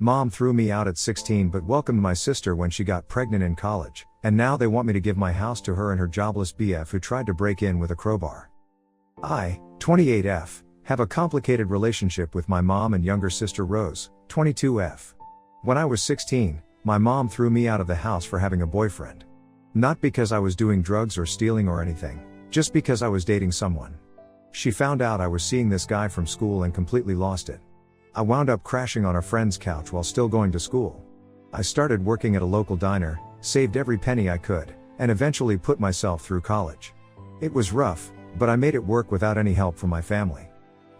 Mom threw me out at 16 but welcomed my sister when she got pregnant in college, and now they want me to give my house to her and her jobless BF who tried to break in with a crowbar. I, 28F, have a complicated relationship with my mom and younger sister Rose, 22F. When I was 16, my mom threw me out of the house for having a boyfriend. Not because I was doing drugs or stealing or anything, just because I was dating someone. She found out I was seeing this guy from school and completely lost it. I wound up crashing on a friend's couch while still going to school. I started working at a local diner, saved every penny I could, and eventually put myself through college. It was rough, but I made it work without any help from my family.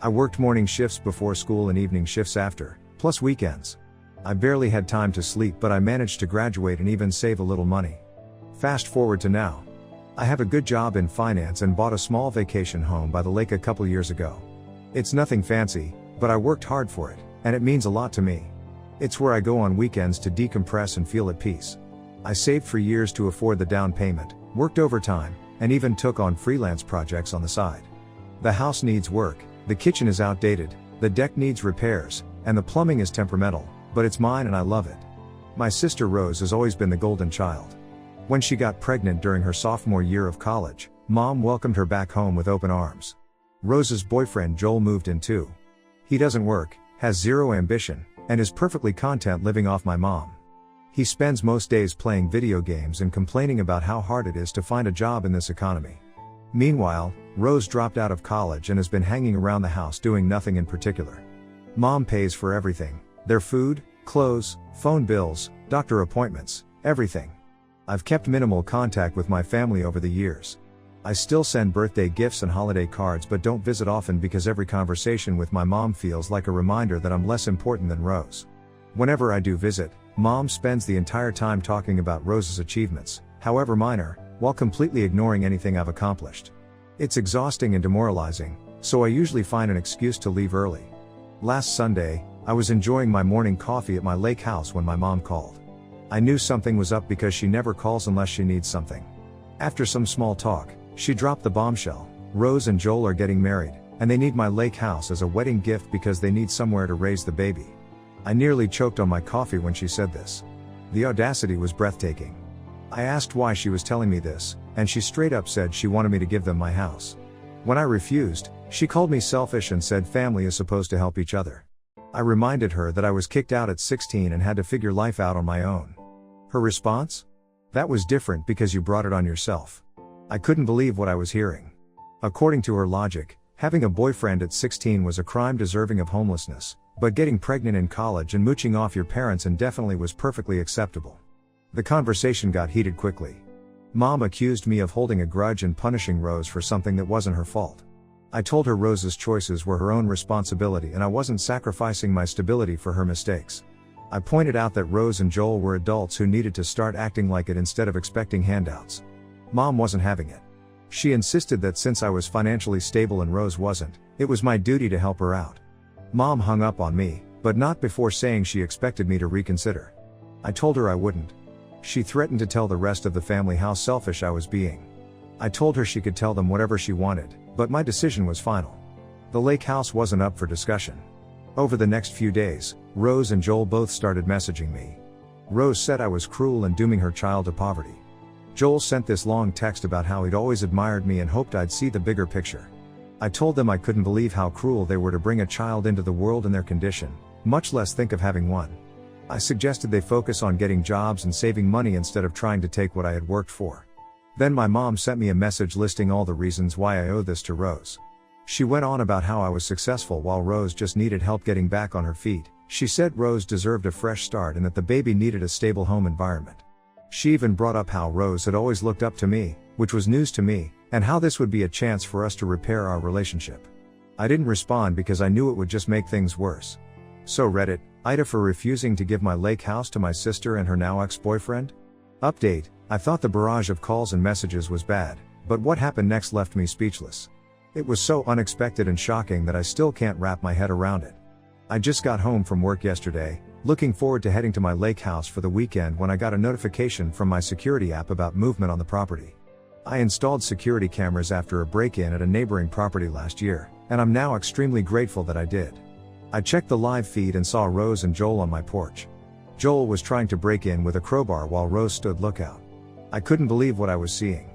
I worked morning shifts before school and evening shifts after, plus weekends. I barely had time to sleep, but I managed to graduate and even save a little money. Fast forward to now. I have a good job in finance and bought a small vacation home by the lake a couple years ago. It's nothing fancy, but I worked hard for it, and it means a lot to me. It's where I go on weekends to decompress and feel at peace. I saved for years to afford the down payment, worked overtime, and even took on freelance projects on the side. The house needs work, the kitchen is outdated, the deck needs repairs, and the plumbing is temperamental, but it's mine and I love it. My sister Rose has always been the golden child. When she got pregnant during her sophomore year of college, Mom welcomed her back home with open arms. Rose's boyfriend Joel moved in too. He doesn't work, has zero ambition, and is perfectly content living off my mom. He spends most days playing video games and complaining about how hard it is to find a job in this economy. Meanwhile, Rose dropped out of college and has been hanging around the house doing nothing in particular. Mom pays for everything: their food, clothes, phone bills, doctor appointments, everything. I've kept minimal contact with my family over the years. I still send birthday gifts and holiday cards but don't visit often because every conversation with my mom feels like a reminder that I'm less important than Rose. Whenever I do visit, Mom spends the entire time talking about Rose's achievements, however minor, while completely ignoring anything I've accomplished. It's exhausting and demoralizing, so I usually find an excuse to leave early. Last Sunday, I was enjoying my morning coffee at my lake house when my mom called. I knew something was up because she never calls unless she needs something. After some small talk, she dropped the bombshell: Rose and Joel are getting married, and they need my lake house as a wedding gift because they need somewhere to raise the baby. I nearly choked on my coffee when she said this. The audacity was breathtaking. I asked why she was telling me this, and she straight up said she wanted me to give them my house. When I refused, she called me selfish and said family is supposed to help each other. I reminded her that I was kicked out at 16 and had to figure life out on my own. Her response? That was different because you brought it on yourself. I couldn't believe what I was hearing. According to her logic, having a boyfriend at 16 was a crime deserving of homelessness, but getting pregnant in college and mooching off your parents indefinitely was perfectly acceptable. The conversation got heated quickly. Mom accused me of holding a grudge and punishing Rose for something that wasn't her fault. I told her Rose's choices were her own responsibility and I wasn't sacrificing my stability for her mistakes. I pointed out that Rose and Joel were adults who needed to start acting like it instead of expecting handouts. Mom wasn't having it. She insisted that since I was financially stable and Rose wasn't, it was my duty to help her out. Mom hung up on me, but not before saying she expected me to reconsider. I told her I wouldn't. She threatened to tell the rest of the family how selfish I was being. I told her she could tell them whatever she wanted, but my decision was final. The lake house wasn't up for discussion. Over the next few days, Rose and Joel both started messaging me. Rose said I was cruel and dooming her child to poverty. Joel sent this long text about how he'd always admired me and hoped I'd see the bigger picture. I told them I couldn't believe how cruel they were to bring a child into the world in their condition, much less think of having one. I suggested they focus on getting jobs and saving money instead of trying to take what I had worked for. Then my mom sent me a message listing all the reasons why I owe this to Rose. She went on about how I was successful while Rose just needed help getting back on her feet. She said Rose deserved a fresh start and that the baby needed a stable home environment. She even brought up how Rose had always looked up to me, which was news to me, and how this would be a chance for us to repair our relationship. I didn't respond because I knew it would just make things worse. So Reddit, Ida for refusing to give my lake house to my sister and her now ex-boyfriend? Update, I thought the barrage of calls and messages was bad, but what happened next left me speechless. It was so unexpected and shocking that I still can't wrap my head around it. I just got home from work yesterday, looking forward to heading to my lake house for the weekend when I got a notification from my security app about movement on the property. I installed security cameras after a break-in at a neighboring property last year, and I'm now extremely grateful that I did. I checked the live feed and saw Rose and Joel on my porch. Joel was trying to break in with a crowbar while Rose stood lookout. I couldn't believe what I was seeing.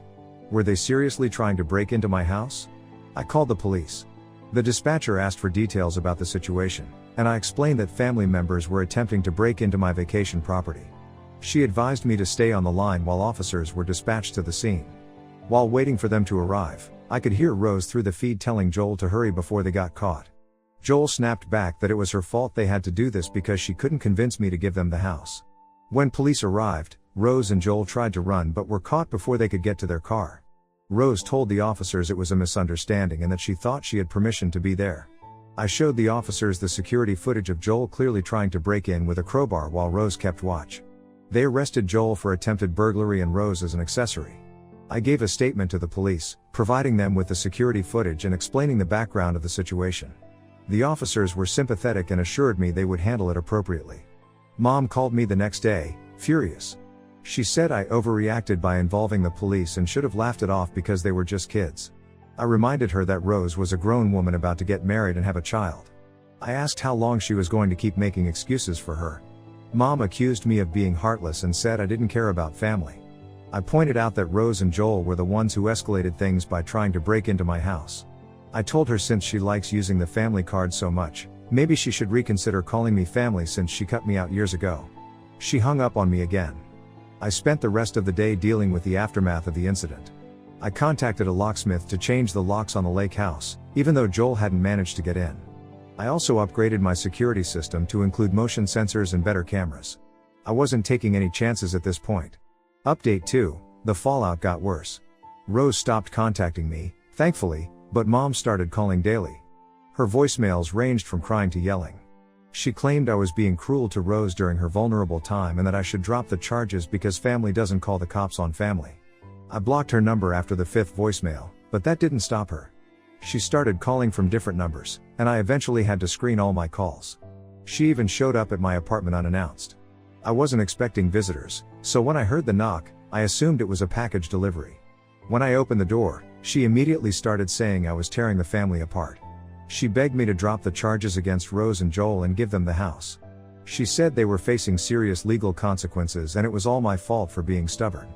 Were they seriously trying to break into my house? I called the police. The dispatcher asked for details about the situation, and I explained that family members were attempting to break into my vacation property. She advised me to stay on the line while officers were dispatched to the scene. While waiting for them to arrive, I could hear Rose through the feed telling Joel to hurry before they got caught. Joel snapped back that it was her fault they had to do this because she couldn't convince me to give them the house. When police arrived, Rose and Joel tried to run but were caught before they could get to their car. Rose told the officers it was a misunderstanding and that she thought she had permission to be there. I showed the officers the security footage of Joel clearly trying to break in with a crowbar while Rose kept watch. They arrested Joel for attempted burglary and Rose as an accessory. I gave a statement to the police, providing them with the security footage and explaining the background of the situation. The officers were sympathetic and assured me they would handle it appropriately. Mom called me the next day, furious. She said I overreacted by involving the police and should have laughed it off because they were just kids. I reminded her that Rose was a grown woman about to get married and have a child. I asked how long she was going to keep making excuses for her. Mom accused me of being heartless and said I didn't care about family. I pointed out that Rose and Joel were the ones who escalated things by trying to break into my house. I told her since she likes using the family card so much, maybe she should reconsider calling me family since she cut me out years ago. She hung up on me again. I spent the rest of the day dealing with the aftermath of the incident. I contacted a locksmith to change the locks on the lake house, even though Joel hadn't managed to get in. I also upgraded my security system to include motion sensors and better cameras. I wasn't taking any chances at this point. Update 2, the fallout got worse. Rose stopped contacting me, thankfully, but Mom started calling daily. Her voicemails ranged from crying to yelling. She claimed I was being cruel to Rose during her vulnerable time and that I should drop the charges because family doesn't call the cops on family. I blocked her number after the 5th voicemail, but that didn't stop her. She started calling from different numbers, and I eventually had to screen all my calls. She even showed up at my apartment unannounced. I wasn't expecting visitors, so when I heard the knock, I assumed it was a package delivery. When I opened the door, she immediately started saying I was tearing the family apart. She begged me to drop the charges against Rose and Joel and give them the house. She said they were facing serious legal consequences and it was all my fault for being stubborn.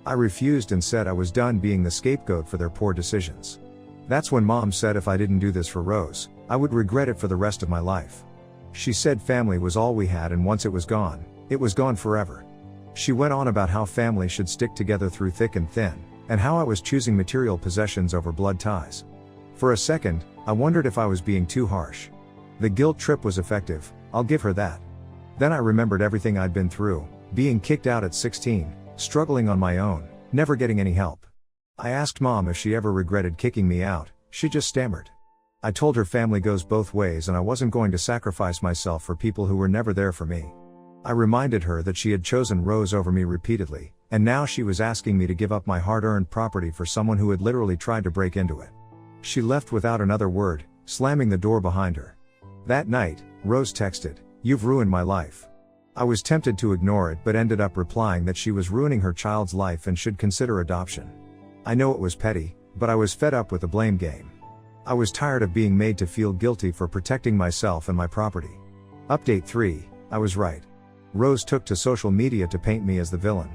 I refused and said I was done being the scapegoat for their poor decisions. That's when Mom said if I didn't do this for Rose, I would regret it for the rest of my life. She said family was all we had and once it was gone forever. She went on about how family should stick together through thick and thin, and how I was choosing material possessions over blood ties. For a second, I wondered if I was being too harsh. The guilt trip was effective, I'll give her that. Then I remembered everything I'd been through, being kicked out at 16, struggling on my own, never getting any help. I asked Mom if she ever regretted kicking me out, she just stammered. I told her family goes both ways and I wasn't going to sacrifice myself for people who were never there for me. I reminded her that she had chosen Rose over me repeatedly, and now she was asking me to give up my hard-earned property for someone who had literally tried to break into it. She left without another word, slamming the door behind her. That night, Rose texted, "You've ruined my life." I was tempted to ignore it but ended up replying that she was ruining her child's life and should consider adoption. I know it was petty, but I was fed up with the blame game. I was tired of being made to feel guilty for protecting myself and my property. Update 3, I was right. Rose took to social media to paint me as the villain.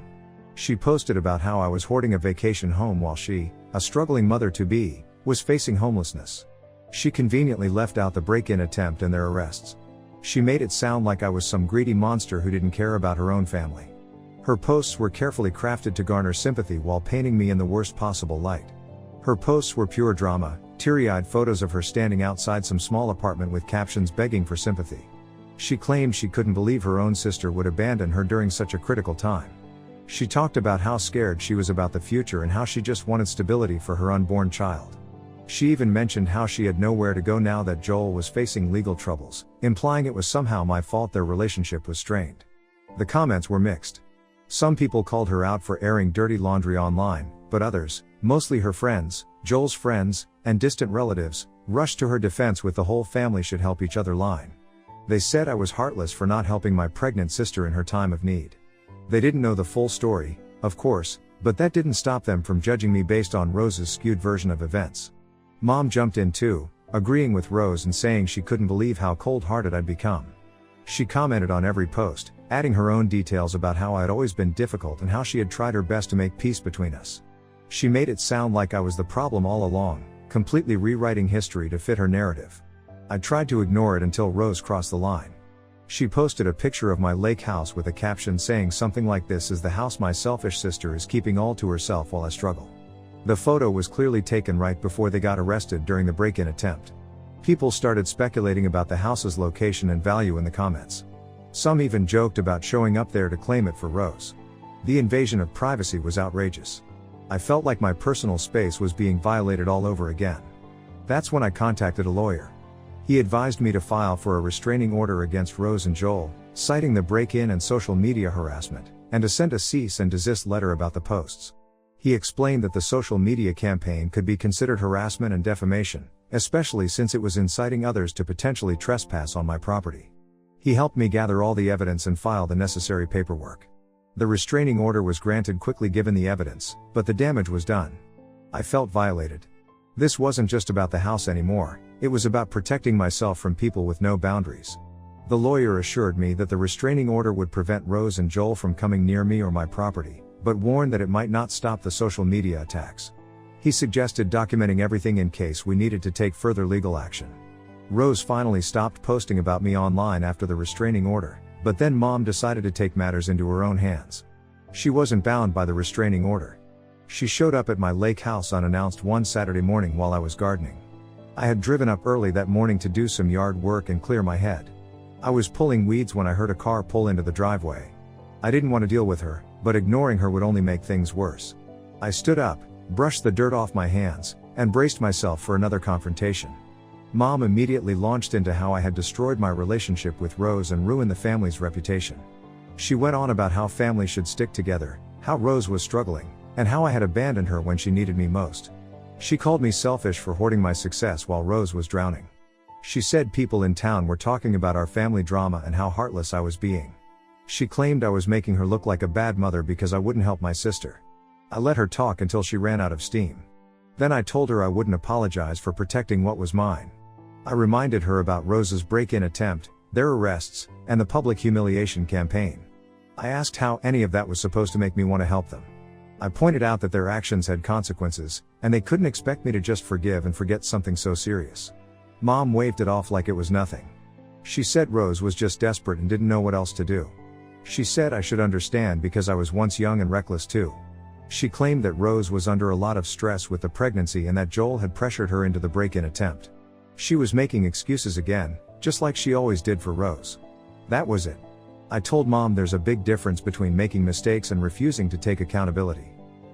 She posted about how I was hoarding a vacation home while she, a struggling mother-to-be, was facing homelessness. She conveniently left out the break-in attempt and their arrests. She made it sound like I was some greedy monster who didn't care about her own family. Her posts were carefully crafted to garner sympathy while painting me in the worst possible light. Her posts were pure drama, teary-eyed photos of her standing outside some small apartment with captions begging for sympathy. She claimed she couldn't believe her own sister would abandon her during such a critical time. She talked about how scared she was about the future and how she just wanted stability for her unborn child. She even mentioned how she had nowhere to go now that Joel was facing legal troubles, implying it was somehow my fault their relationship was strained. The comments were mixed. Some people called her out for airing dirty laundry online, but others, mostly her friends, Joel's friends, and distant relatives, rushed to her defense with the whole family should help each other line. They said I was heartless for not helping my pregnant sister in her time of need. They didn't know the full story, of course, but that didn't stop them from judging me based on Rose's skewed version of events. Mom jumped in too, agreeing with Rose and saying she couldn't believe how cold-hearted I'd become. She commented on every post, adding her own details about how I had always been difficult and how she had tried her best to make peace between us. She made it sound like I was the problem all along, completely rewriting history to fit her narrative. I tried to ignore it until Rose crossed the line. She posted a picture of my lake house with a caption saying something like, "This is the house my selfish sister is keeping all to herself while I struggle." The photo was clearly taken right before they got arrested during the break-in attempt. People started speculating about the house's location and value in the comments. Some even joked about showing up there to claim it for Rose. The invasion of privacy was outrageous. I felt like my personal space was being violated all over again. That's when I contacted a lawyer. He advised me to file for a restraining order against Rose and Joel, citing the break-in and social media harassment, and to send a cease and desist letter about the posts. He explained that the social media campaign could be considered harassment and defamation, especially since it was inciting others to potentially trespass on my property. He helped me gather all the evidence and file the necessary paperwork. The restraining order was granted quickly given the evidence, but the damage was done. I felt violated. This wasn't just about the house anymore, it was about protecting myself from people with no boundaries. The lawyer assured me that the restraining order would prevent Rose and Joel from coming near me or my property, but warned that it might not stop the social media attacks. He suggested documenting everything in case we needed to take further legal action. Rose finally stopped posting about me online after the restraining order, but then Mom decided to take matters into her own hands. She wasn't bound by the restraining order. She showed up at my lake house unannounced one Saturday morning while I was gardening. I had driven up early that morning to do some yard work and clear my head. I was pulling weeds when I heard a car pull into the driveway. I didn't want to deal with her, but ignoring her would only make things worse. I stood up, brushed the dirt off my hands, and braced myself for another confrontation. Mom immediately launched into how I had destroyed my relationship with Rose and ruined the family's reputation. She went on about how families should stick together, how Rose was struggling, and how I had abandoned her when she needed me most. She called me selfish for hoarding my success while Rose was drowning. She said people in town were talking about our family drama and how heartless I was being. She claimed I was making her look like a bad mother because I wouldn't help my sister. I let her talk until she ran out of steam. Then I told her I wouldn't apologize for protecting what was mine. I reminded her about Rose's break-in attempt, their arrests, and the public humiliation campaign. I asked how any of that was supposed to make me want to help them. I pointed out that their actions had consequences, and they couldn't expect me to just forgive and forget something so serious. Mom waved it off like it was nothing. She said Rose was just desperate and didn't know what else to do. She said I should understand because I was once young and reckless too. She claimed that Rose was under a lot of stress with the pregnancy and that Joel had pressured her into the break-in attempt. She was making excuses again, just like she always did for Rose. That was it. I told Mom there's a big difference between making mistakes and refusing to take accountability.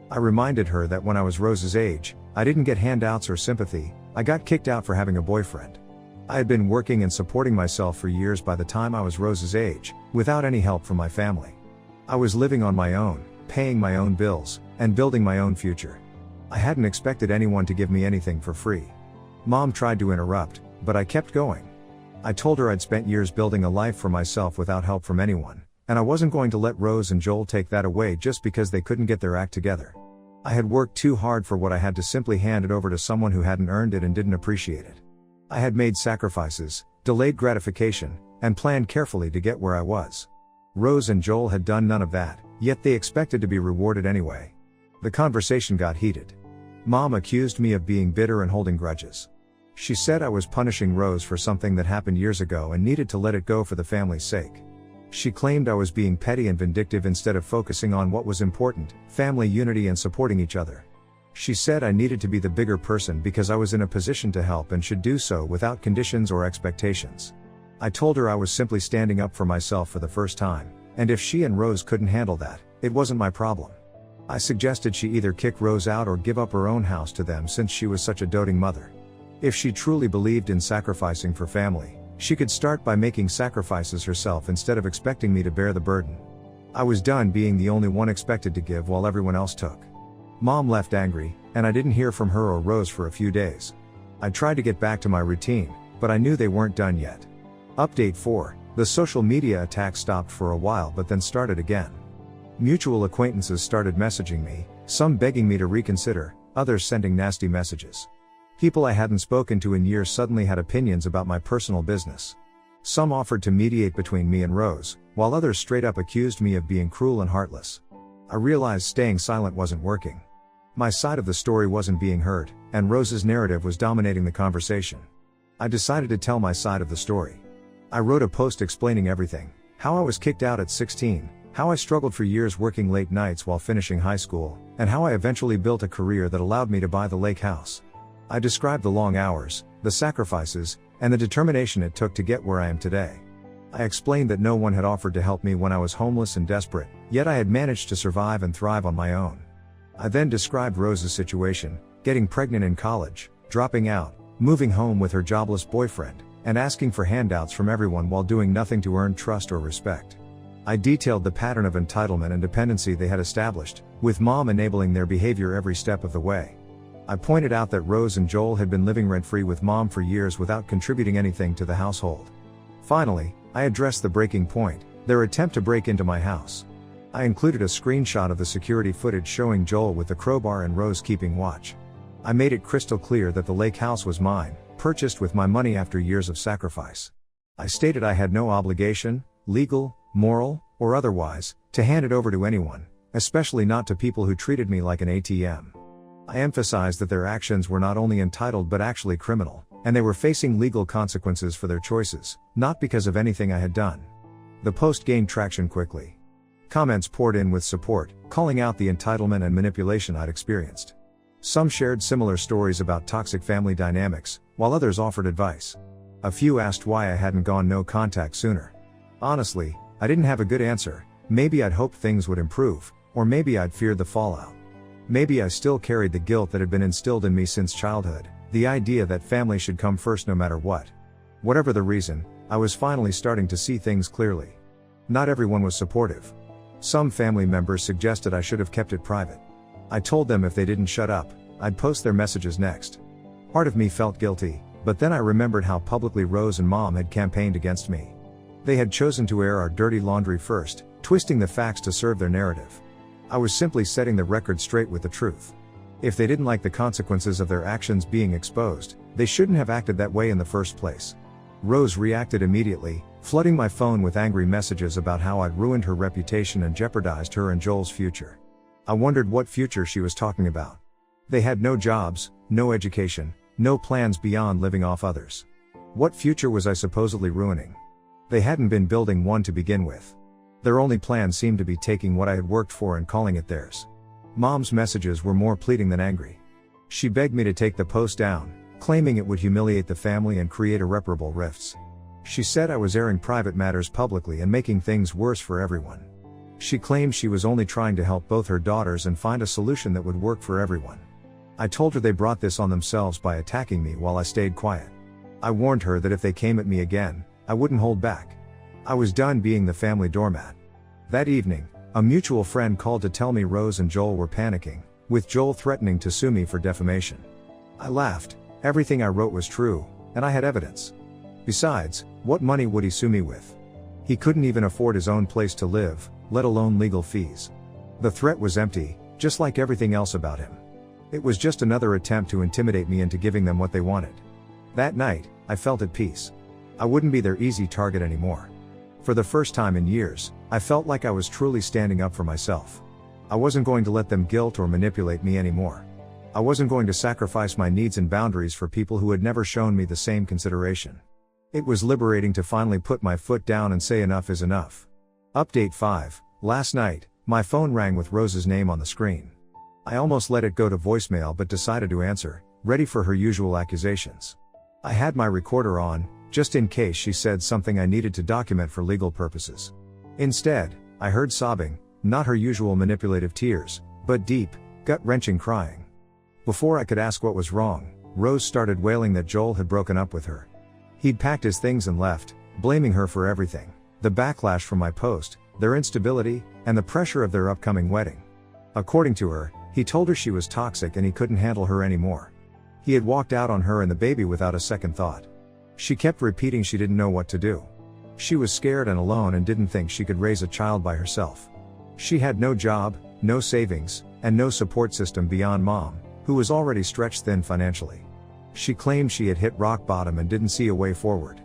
I reminded her that when I was Rose's age, I didn't get handouts or sympathy, I got kicked out for having a boyfriend. I had been working and supporting myself for years by the time I was Rose's age, without any help from my family. I was living on my own, paying my own bills, and building my own future. I hadn't expected anyone to give me anything for free. Mom tried to interrupt, but I kept going. I told her I'd spent years building a life for myself without help from anyone, and I wasn't going to let Rose and Joel take that away just because they couldn't get their act together. I had worked too hard for what I had to simply hand it over to someone who hadn't earned it and didn't appreciate it. I had made sacrifices, delayed gratification, and planned carefully to get where I was. Rose and Joel had done none of that, yet they expected to be rewarded anyway. The conversation got heated. Mom accused me of being bitter and holding grudges. She said I was punishing Rose for something that happened years ago and needed to let it go for the family's sake. She claimed I was being petty and vindictive instead of focusing on what was important, family unity and supporting each other. She said I needed to be the bigger person because I was in a position to help and should do so without conditions or expectations. I told her I was simply standing up for myself for the first time, and if she and Rose couldn't handle that, it wasn't my problem. I suggested she either kick Rose out or give up her own house to them since she was such a doting mother. If she truly believed in sacrificing for family, she could start by making sacrifices herself instead of expecting me to bear the burden. I was done being the only one expected to give while everyone else took. Mom left angry, and I didn't hear from her or Rose for a few days. I tried to get back to my routine, but I knew they weren't done yet. Update 4, the social media attack stopped for a while but then started again. Mutual acquaintances started messaging me, some begging me to reconsider, others sending nasty messages. People I hadn't spoken to in years suddenly had opinions about my personal business. Some offered to mediate between me and Rose, while others straight up accused me of being cruel and heartless. I realized staying silent wasn't working. My side of the story wasn't being heard, and Rose's narrative was dominating the conversation. I decided to tell my side of the story. I wrote a post explaining everything: how I was kicked out at 16, how I struggled for years working late nights while finishing high school, and how I eventually built a career that allowed me to buy the lake house. I described the long hours, the sacrifices, and the determination it took to get where I am today. I explained that no one had offered to help me when I was homeless and desperate, yet I had managed to survive and thrive on my own. I then described Rose's situation: getting pregnant in college, dropping out, moving home with her jobless boyfriend, and asking for handouts from everyone while doing nothing to earn trust or respect. I detailed the pattern of entitlement and dependency they had established, with Mom enabling their behavior every step of the way. I pointed out that Rose and Joel had been living rent-free with Mom for years without contributing anything to the household. Finally, I addressed the breaking point: their attempt to break into my house. I included a screenshot of the security footage showing Joel with the crowbar and Rose keeping watch. I made it crystal clear that the lake house was mine, purchased with my money after years of sacrifice. I stated I had no obligation, legal, moral, or otherwise, to hand it over to anyone, especially not to people who treated me like an ATM. I emphasized that their actions were not only entitled but actually criminal, and they were facing legal consequences for their choices, not because of anything I had done. The post gained traction quickly. Comments poured in with support, calling out the entitlement and manipulation I'd experienced. Some shared similar stories about toxic family dynamics, while others offered advice. A few asked why I hadn't gone no contact sooner. Honestly, I didn't have a good answer. Maybe I'd hoped things would improve, or maybe I'd feared the fallout. Maybe I still carried the guilt that had been instilled in me since childhood, the idea that family should come first no matter what. Whatever the reason, I was finally starting to see things clearly. Not everyone was supportive. Some family members suggested I should have kept it private. I told them if they didn't shut up, I'd post their messages next. Part of me felt guilty, but then I remembered how publicly Rose and Mom had campaigned against me. They had chosen to air our dirty laundry first, twisting the facts to serve their narrative. I was simply setting the record straight with the truth. If they didn't like the consequences of their actions being exposed, they shouldn't have acted that way in the first place. Rose reacted immediately, flooding my phone with angry messages about how I'd ruined her reputation and jeopardized her and Joel's future. I wondered what future she was talking about. They had no jobs, no education, no plans beyond living off others. What future was I supposedly ruining? They hadn't been building one to begin with. Their only plan seemed to be taking what I had worked for and calling it theirs. Mom's messages were more pleading than angry. She begged me to take the post down, claiming it would humiliate the family and create irreparable rifts. She said I was airing private matters publicly and making things worse for everyone. She claimed she was only trying to help both her daughters and find a solution that would work for everyone. I told her they brought this on themselves by attacking me while I stayed quiet. I warned her that if they came at me again, I wouldn't hold back. I was done being the family doormat. That evening, a mutual friend called to tell me Rose and Joel were panicking, with Joel threatening to sue me for defamation. I laughed. Everything I wrote was true, and I had evidence. Besides, what money would he sue me with? He couldn't even afford his own place to live, let alone legal fees. The threat was empty, just like everything else about him. It was just another attempt to intimidate me into giving them what they wanted. That night, I felt at peace. I wouldn't be their easy target anymore. For the first time in years, I felt like I was truly standing up for myself. I wasn't going to let them guilt or manipulate me anymore. I wasn't going to sacrifice my needs and boundaries for people who had never shown me the same consideration. It was liberating to finally put my foot down and say enough is enough. Update 5. Last night, my phone rang with Rose's name on the screen. I almost let it go to voicemail but decided to answer, ready for her usual accusations. I had my recorder on, just in case she said something I needed to document for legal purposes. Instead, I heard sobbing, not her usual manipulative tears, but deep, gut-wrenching crying. Before I could ask what was wrong, Rose started wailing that Joel had broken up with her. He'd packed his things and left, blaming her for everything: the backlash from my post, their instability, and the pressure of their upcoming wedding. According to her, he told her she was toxic and he couldn't handle her anymore. He had walked out on her and the baby without a second thought. She kept repeating she didn't know what to do. She was scared and alone and didn't think she could raise a child by herself. She had no job, no savings, and no support system beyond Mom, who was already stretched thin financially. She claimed she had hit rock bottom and didn't see a way forward.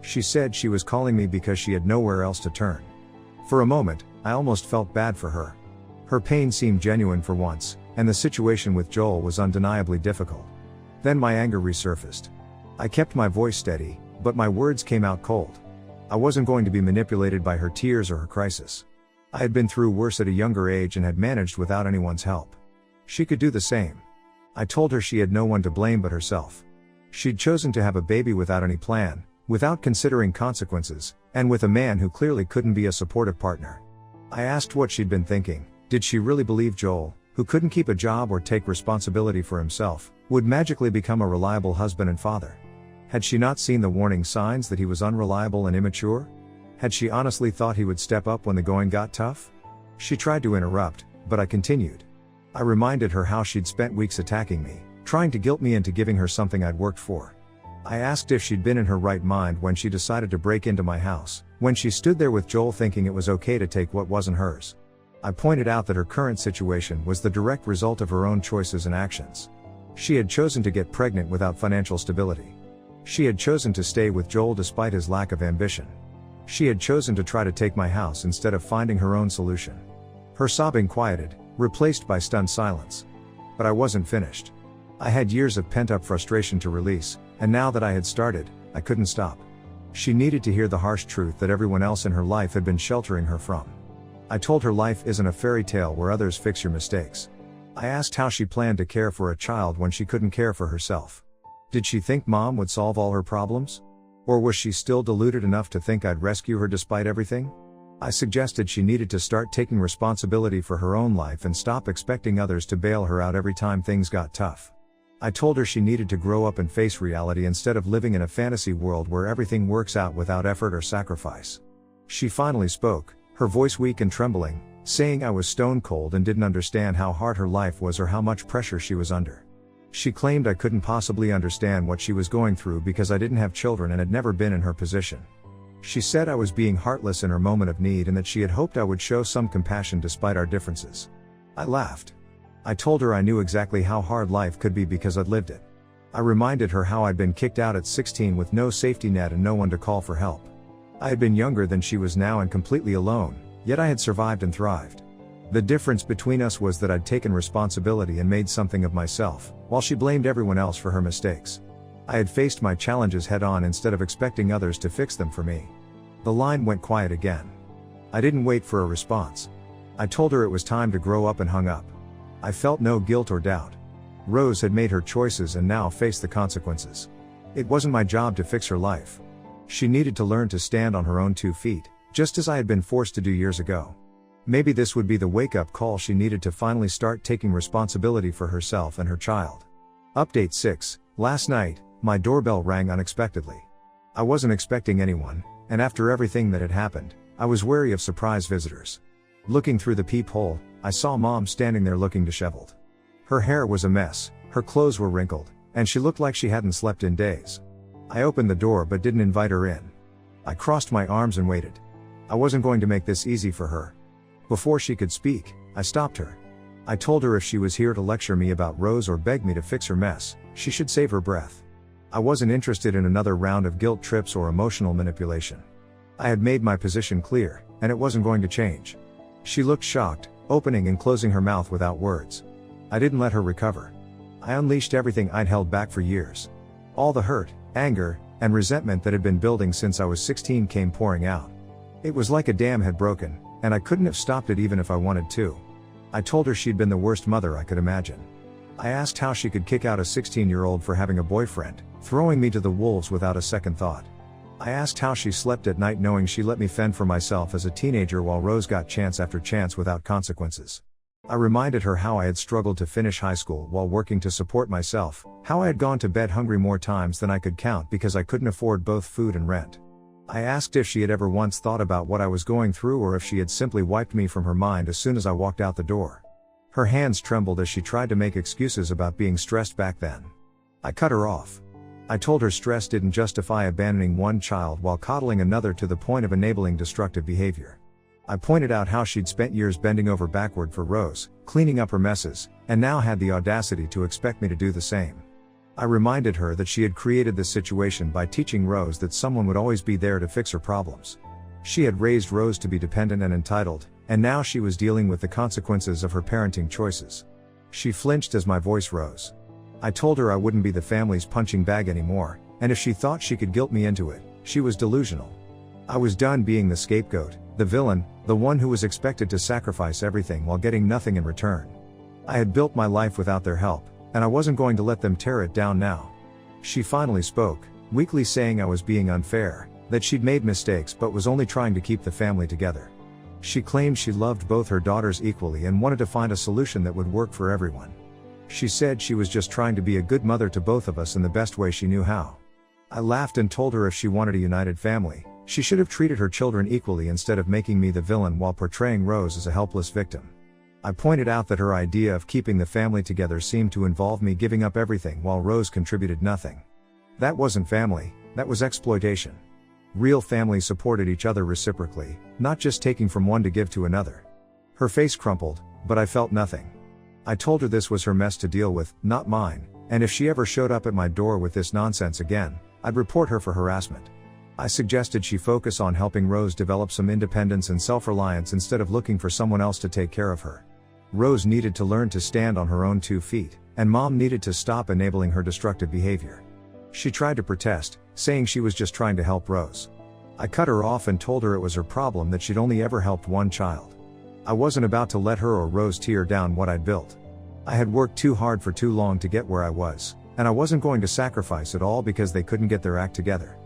She said she was calling me because she had nowhere else to turn. For a moment, I almost felt bad for her. Her pain seemed genuine for once, and the situation with Joel was undeniably difficult. Then my anger resurfaced. I kept my voice steady, but my words came out cold. I wasn't going to be manipulated by her tears or her crisis. I had been through worse at a younger age and had managed without anyone's help. She could do the same. I told her she had no one to blame but herself. She'd chosen to have a baby without any plan, without considering consequences, and with a man who clearly couldn't be a supportive partner. I asked what she'd been thinking. Did she really believe Joel, who couldn't keep a job or take responsibility for himself, would magically become a reliable husband and father? Had she not seen the warning signs that he was unreliable and immature? Had she honestly thought he would step up when the going got tough? She tried to interrupt, but I continued. I reminded her how she'd spent weeks attacking me, trying to guilt me into giving her something I'd worked for. I asked if she'd been in her right mind when she decided to break into my house, when she stood there with Joel thinking it was okay to take what wasn't hers. I pointed out that her current situation was the direct result of her own choices and actions. She had chosen to get pregnant without financial stability. She had chosen to stay with Joel despite his lack of ambition. She had chosen to try to take my house instead of finding her own solution. Her sobbing quieted, replaced by stunned silence. But I wasn't finished. I had years of pent-up frustration to release, and now that I had started, I couldn't stop. She needed to hear the harsh truth that everyone else in her life had been sheltering her from. I told her life isn't a fairy tale where others fix your mistakes. I asked how she planned to care for a child when she couldn't care for herself. Did she think mom would solve all her problems? Or was she still deluded enough to think I'd rescue her despite everything? I suggested she needed to start taking responsibility for her own life and stop expecting others to bail her out every time things got tough. I told her she needed to grow up and face reality instead of living in a fantasy world where everything works out without effort or sacrifice. She finally spoke, her voice weak and trembling, saying I was stone cold and didn't understand how hard her life was or how much pressure she was under. She claimed I couldn't possibly understand what she was going through because I didn't have children and had never been in her position. She said I was being heartless in her moment of need and that she had hoped I would show some compassion despite our differences. I laughed. I told her I knew exactly how hard life could be because I'd lived it. I reminded her how I'd been kicked out at 16 with no safety net and no one to call for help. I had been younger than she was now and completely alone, yet I had survived and thrived. The difference between us was that I'd taken responsibility and made something of myself, while she blamed everyone else for her mistakes. I had faced my challenges head on instead of expecting others to fix them for me. The line went quiet again. I didn't wait for a response. I told her it was time to grow up and hung up. I felt no guilt or doubt. Rose had made her choices and now faced the consequences. It wasn't my job to fix her life. She needed to learn to stand on her own 2 feet, just as I had been forced to do years ago. Maybe this would be the wake-up call she needed to finally start taking responsibility for herself and her child. Update 6. Last night, my doorbell rang unexpectedly. I wasn't expecting anyone, and after everything that had happened, I was wary of surprise visitors. Looking through the peephole, I saw Mom standing there looking disheveled. Her hair was a mess, her clothes were wrinkled, and she looked like she hadn't slept in days. I opened the door but didn't invite her in. I crossed my arms and waited. I wasn't going to make this easy for her. Before she could speak, I stopped her. I told her if she was here to lecture me about Rose or beg me to fix her mess, she should save her breath. I wasn't interested in another round of guilt trips or emotional manipulation. I had made my position clear, and it wasn't going to change. She looked shocked, opening and closing her mouth without words. I didn't let her recover. I unleashed everything I'd held back for years. All the hurt, anger, and resentment that had been building since I was 16 came pouring out. It was like a dam had broken, and I couldn't have stopped it even if I wanted to. I told her she'd been the worst mother I could imagine. I asked how she could kick out a 16-year-old for having a boyfriend, throwing me to the wolves without a second thought. I asked how she slept at night knowing she let me fend for myself as a teenager while Rose got chance after chance without consequences. I reminded her how I had struggled to finish high school while working to support myself, how I had gone to bed hungry more times than I could count because I couldn't afford both food and rent. I asked if she had ever once thought about what I was going through or if she had simply wiped me from her mind as soon as I walked out the door. Her hands trembled as she tried to make excuses about being stressed back then. I cut her off. I told her stress didn't justify abandoning one child while coddling another to the point of enabling destructive behavior. I pointed out how she'd spent years bending over backward for Rose, cleaning up her messes, and now had the audacity to expect me to do the same. I reminded her that she had created this situation by teaching Rose that someone would always be there to fix her problems. She had raised Rose to be dependent and entitled, and now she was dealing with the consequences of her parenting choices. She flinched as my voice rose. I told her I wouldn't be the family's punching bag anymore, and if she thought she could guilt me into it, she was delusional. I was done being the scapegoat, the villain, the one who was expected to sacrifice everything while getting nothing in return. I had built my life without their help, and I wasn't going to let them tear it down now. She finally spoke, weakly saying I was being unfair, that she'd made mistakes but was only trying to keep the family together. She claimed she loved both her daughters equally and wanted to find a solution that would work for everyone. She said she was just trying to be a good mother to both of us in the best way she knew how. I laughed and told her if she wanted a united family, she should have treated her children equally instead of making me the villain while portraying Rose as a helpless victim. I pointed out that her idea of keeping the family together seemed to involve me giving up everything while Rose contributed nothing. That wasn't family, that was exploitation. Real families supported each other reciprocally, not just taking from one to give to another. Her face crumpled, but I felt nothing. I told her this was her mess to deal with, not mine, and if she ever showed up at my door with this nonsense again, I'd report her for harassment. I suggested she focus on helping Rose develop some independence and self-reliance instead of looking for someone else to take care of her. Rose needed to learn to stand on her own 2 feet, and Mom needed to stop enabling her destructive behavior. She tried to protest, saying she was just trying to help Rose. I cut her off and told her it was her problem that she'd only ever helped one child. I wasn't about to let her or Rose tear down what I'd built. I had worked too hard for too long to get where I was, and I wasn't going to sacrifice it all because they couldn't get their act together.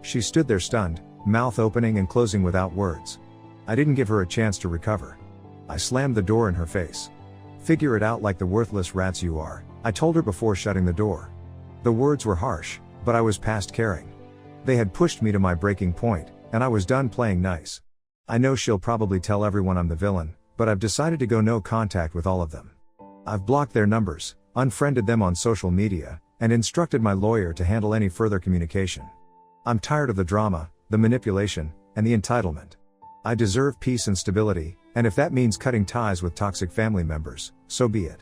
She stood there stunned, mouth opening and closing without words. I didn't give her a chance to recover. I slammed the door in her face. "Figure it out like the worthless rats you are," I told her before shutting the door. The words were harsh, but I was past caring. They had pushed me to my breaking point, and I was done playing nice. I know she'll probably tell everyone I'm the villain, but I've decided to go no contact with all of them. I've blocked their numbers, unfriended them on social media, and instructed my lawyer to handle any further communication. I'm tired of the drama, the manipulation, and the entitlement. I deserve peace and stability, and if that means cutting ties with toxic family members, so be it.